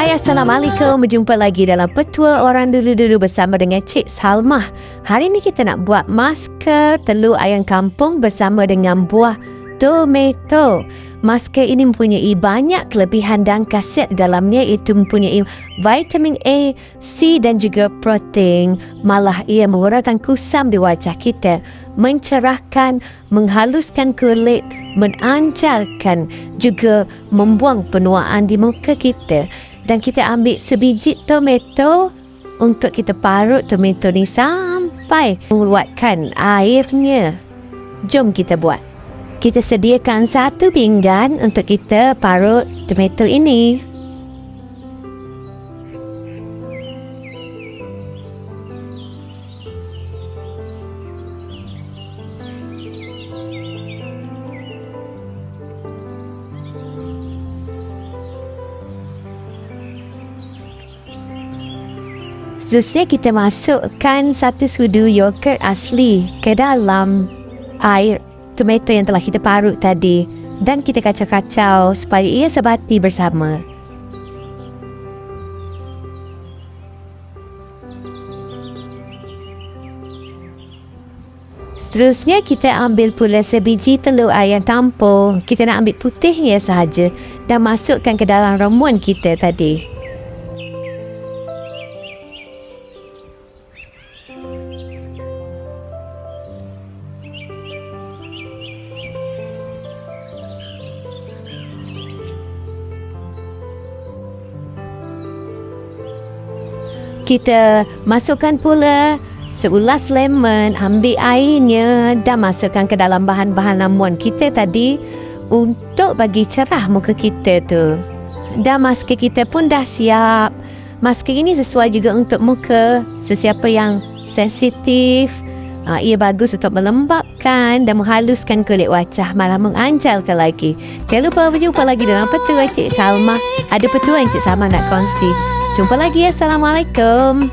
Hai, Assalamualaikum. Berjumpa lagi dalam Petua Orang Dulu-Dulu bersama dengan Cik Salmah. Hari ni kita nak buat masker telur ayam kampung bersama dengan buah tomato. Masker ini mempunyai banyak kelebihan dan khasiat dalamnya, iaitu mempunyai vitamin A, C dan juga protein. Malah ia mengurangkan kusam di wajah kita, mencerahkan, menghaluskan kulit, menancarkan, juga membuang penuaan di muka kita. Dan kita ambil sebiji tomato untuk kita parut tomato ni sampai mengeluarkan airnya. Jom kita buat. Kita sediakan satu pinggan untuk kita parut tomato ini. Seterusnya kita masukkan satu sudu yogurt asli ke dalam air tomato yang telah kita parut tadi, dan kita kacau-kacau supaya ia sebati bersama. Seterusnya kita ambil pula sebiji telur ayam kampung. Kita nak ambil putihnya sahaja dan masukkan ke dalam ramuan kita tadi. Kita masukkan pula seulas lemon, ambil airnya dan masukkan ke dalam bahan-bahan ramuan kita tadi untuk bagi cerah muka kita tu. Dan masker kita pun dah siap. Masker ini sesuai juga untuk muka sesiapa yang sensitif. Ia bagus untuk melembapkan dan menghaluskan kulit wajah, malah menganjalkan lagi. Jangan lupa berjumpa lagi dalam Petua Cik Salmah. Ada petua yang Cik Salmah nak kongsi. Jumpa lagi. Assalamualaikum.